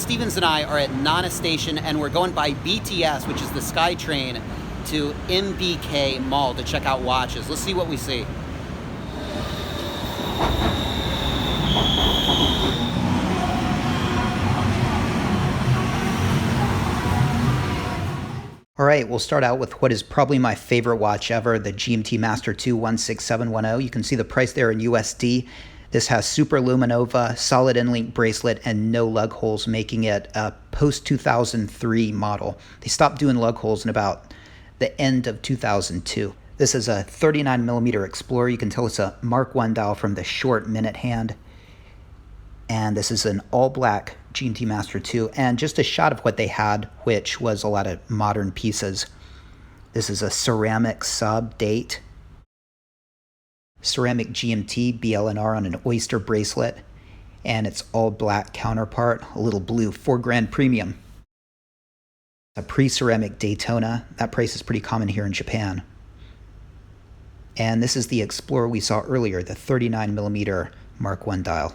Stevens and I are at Nana Station, and we're going by BTS, which is the SkyTrain, to MBK Mall to check out watches. Let's see what we see. All right, we'll start out with what is probably my favorite watch ever, the GMT Master 2 16710. You can see the price there in USD. This has super luminova, solid in-link bracelet, and no lug holes, making it a post-2003 model. They stopped doing lug holes in about the end of 2002. This is a 39mm Explorer. You can tell it's a Mark I dial from the short minute hand. And this is an all-black GMT Master 2. And just a shot of what they had, which was a lot of modern pieces. This is a ceramic sub date. Ceramic GMT BLNR on an oyster bracelet, and its all black counterpart, a little blue, $4,000 premium. A pre-ceramic Daytona, that price is pretty common here in Japan. And this is the Explorer we saw earlier, the 39mm Mark I dial.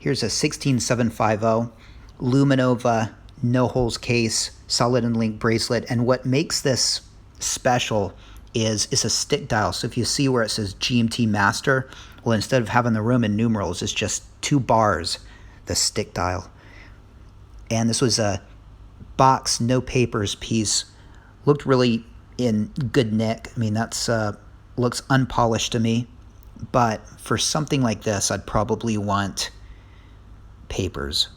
Here's a 16750 luminova, no holes case, solid and link bracelet, and what makes this special is a stick dial. So if you see where it says GMT Master, well, instead of having the Roman numerals, it's just 2 bars, the stick dial. And this was a box, no papers piece. Looked really in good nick. I mean, that's looks unpolished to me. But for something like this, I'd probably want papers.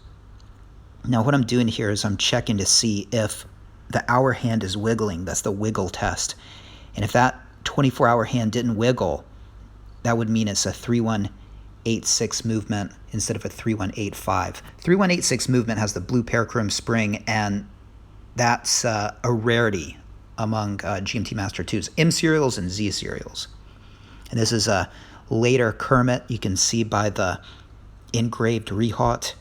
Now, what I'm doing here is I'm checking to see if the hour hand is wiggling. That's the wiggle test. And if that 24-hour hand didn't wiggle, that would mean it's a 3186 movement instead of a 3185. 3186 movement has the blue parachrome spring, and that's a rarity among GMT Master 2s, M serials and Z serials. And this is a later Kermit. You can see by the engraved rehaut.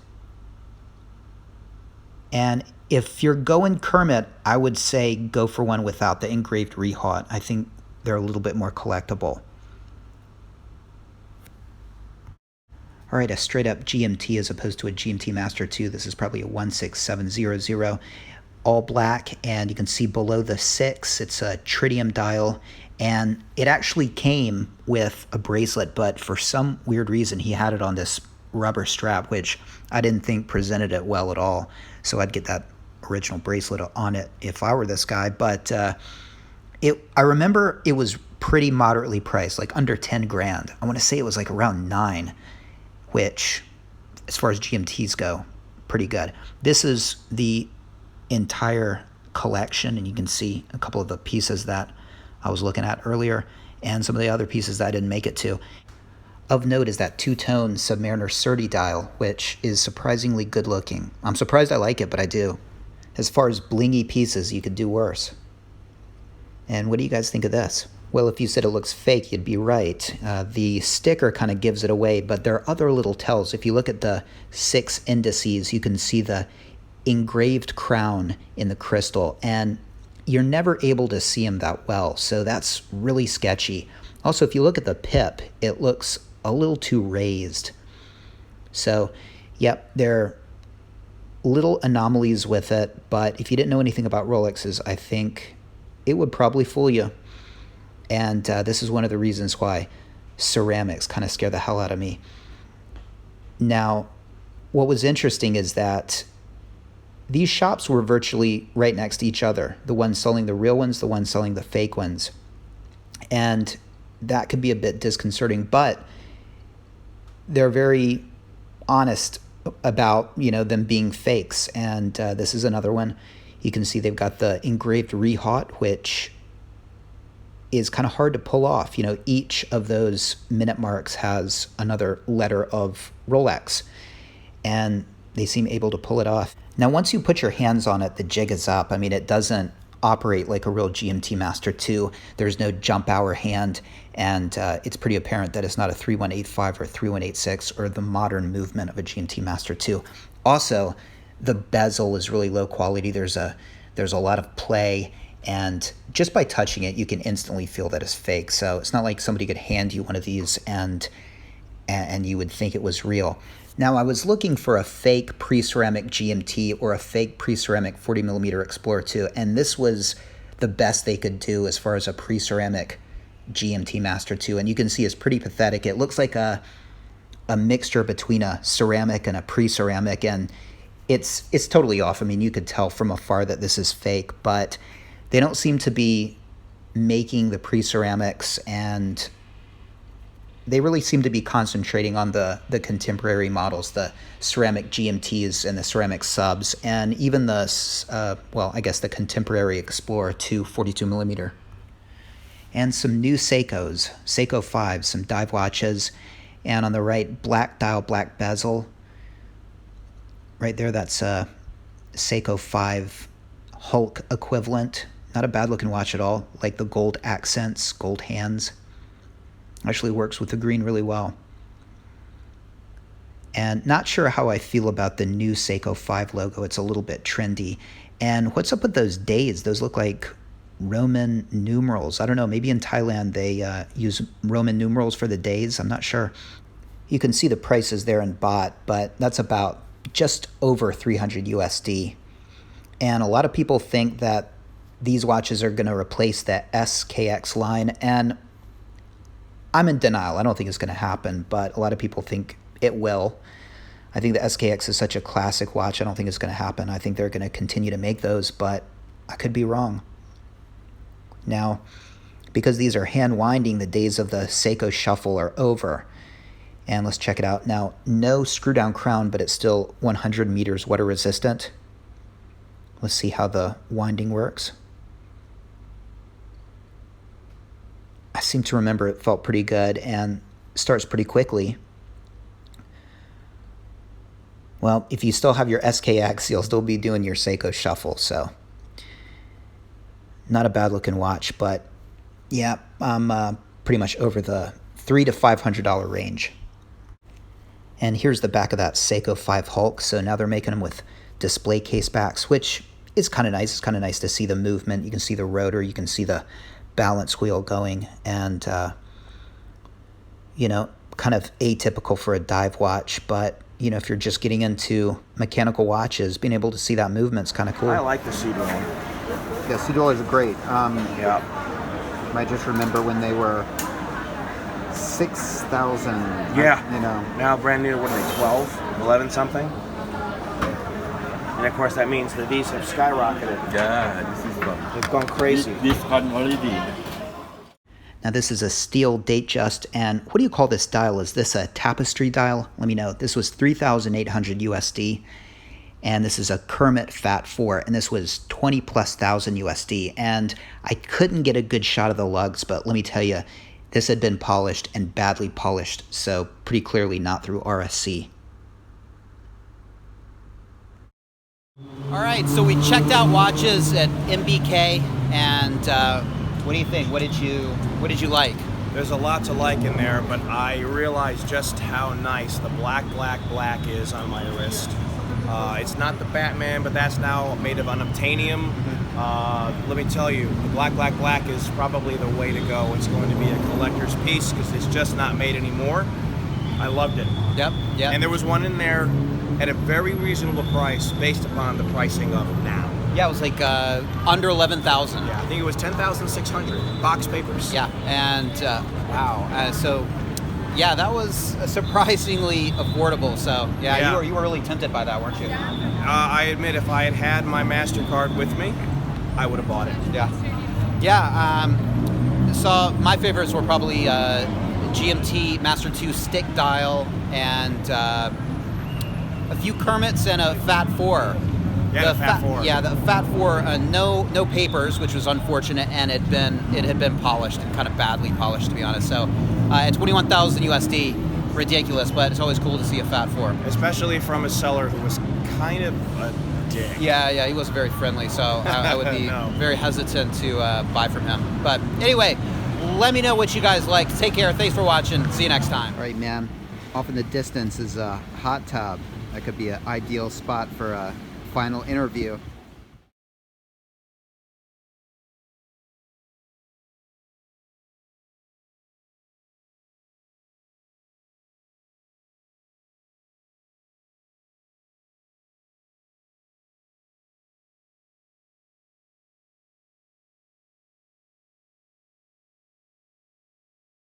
And if you're going Kermit, I would say go for one without the engraved rehaut. I think they're a little bit more collectible. All right, a straight up GMT as opposed to a GMT Master 2. This is probably a 16700, all black, and you can see below the 6, it's a tritium dial, and it actually came with a bracelet, but for some weird reason he had it on this rubber strap, which I didn't think presented it well at all. So I'd get that original bracelet on it if I were this guy. But I remember it was pretty moderately priced, like under 10 grand. I want to say it was like around 9, which, as far as GMTs go, pretty good. This is the entire collection, and you can see a couple of the pieces that I was looking at earlier, and some of the other pieces that I didn't make it to. Of note is that two-tone Submariner 30 dial, which is surprisingly good looking. I'm surprised I like it, but I do. As far as blingy pieces, you could do worse. And what do you guys think of this? Well, if you said it looks fake, you'd be right. The sticker kind of gives it away, but there are other little tells. If you look at the 6 indices, you can see the engraved crown in the crystal, and you're never able to see them that well, so that's really sketchy. Also, if you look at the pip, it looks a little too raised. So, yep, there are little anomalies with it, but if you didn't know anything about Rolexes, I think it would probably fool you. And this is one of the reasons why ceramics kind of scare the hell out of me. Now, what was interesting is that these shops were virtually right next to each other. The ones selling the real ones, the ones selling the fake ones. And that could be a bit disconcerting, but they're very honest about, them being fakes. And this is another one. You can see they've got the engraved rehaut, which is kind of hard to pull off. Each of those minute marks has another letter of Rolex, and they seem able to pull it off. Now, once you put your hands on it, the jig is up. I mean, it doesn't operate like a real GMT Master 2. There's no jump hour hand, and it's pretty apparent that it's not a 3185 or 3186 or the modern movement of a GMT Master 2. Also, the bezel is really low quality. There's a lot of play, and just by touching it, you can instantly feel that it's fake. So it's not like somebody could hand you one of these and you would think it was real. Now, I was looking for a fake pre-ceramic GMT or a fake pre-ceramic 40mm Explorer 2, and this was the best they could do as far as a pre-ceramic GMT Master 2. And you can see it's pretty pathetic. It looks like a mixture between a ceramic and a pre-ceramic, and it's totally off. I mean, you could tell from afar that this is fake, but they don't seem to be making the pre-ceramics, and they really seem to be concentrating on the contemporary models, the ceramic GMTs and the ceramic subs, and even the, well, I guess the contemporary Explorer 2 42mm. And some new Seikos, Seiko 5, some dive watches, and on the right, black dial, black bezel. Right there, that's a Seiko 5 Hulk equivalent. Not a bad looking watch at all, like the gold accents, gold hands. Actually works with the green really well. And not sure how I feel about the new Seiko 5 logo. It's a little bit trendy. And what's up with those days? Those look like Roman numerals. I don't know, maybe in Thailand they use Roman numerals for the days. I'm not sure. You can see the prices there in baht, but that's about just over 300 USD. And a lot of people think that these watches are going to replace the SKX line, and I'm in denial. I don't think it's going to happen, but a lot of people think it will. I think the SKX is such a classic watch. I don't think it's going to happen. I think they're going to continue to make those, but I could be wrong. Now, because these are hand winding, the days of the Seiko shuffle are over. And let's check it out. Now, no screw down crown, but it's still 100 meters water resistant. Let's see how the winding works. I seem to remember it felt pretty good and starts pretty quickly. Well, if you still have your SKX, you'll still be doing your Seiko shuffle, so not a bad looking watch, but yeah, I'm pretty much over the $300 to $500 range. And here's the back of that Seiko 5 Hulk. So now they're making them with display case backs, which is kind of nice. It's kind of nice to see the movement. You can see the rotor, you can see the balance wheel going, and you know, kind of atypical for a dive watch, but you know, if you're just getting into mechanical watches, being able to see that movement's kind of cool. I like the sea dweller. Yeah, sea dwellers are great. Yeah. I just remember when they were 6,000. Yeah. You know. Now brand new, what are they, 12, 11 something? And of course that means that these have skyrocketed. Yeah, this is fun. They've gone crazy. This one already. Now this is a steel Datejust, and what do you call this dial? Is this a tapestry dial? Let me know. This was 3,800 USD, and this is a Kermit Fat 4, and this was 20,000+ USD, and I couldn't get a good shot of the lugs, but let me tell you, this had been polished and badly polished, so pretty clearly not through RSC. All right, so we checked out watches at MBK, and what do you think? What did you like? There's a lot to like in there, but I realized just how nice the black is on my wrist. It's not the Batman, but that's now made of unobtainium. Let me tell you, the black is probably the way to go. It's going to be a collector's piece because it's just not made anymore. I loved it. Yep. And there was one in there at a very reasonable price based upon the pricing of it now. Yeah, it was like under 11,000. Yeah, I think it was 10,600 box papers. Yeah, and wow. So, yeah, that was surprisingly affordable. So, yeah. You were really tempted by that, weren't you? I admit, if I had had my MasterCard with me, I would have bought it. Yeah. So my favorites were probably GMT Master 2 stick dial and a few Kermits and a Fat 4. Yeah, the Fat 4. Yeah, the Fat 4, no papers, which was unfortunate, and it had been polished and kind of badly polished, to be honest. So at 21,000 USD, ridiculous, but it's always cool to see a Fat 4. Especially from a seller who was kind of a dick. Yeah, he wasn't very friendly, so I would be very hesitant to buy from him. But anyway, let me know what you guys like. Take care. Thanks for watching. See you next time. All right, man. Off in the distance is a hot tub. That could be an ideal spot for a final interview.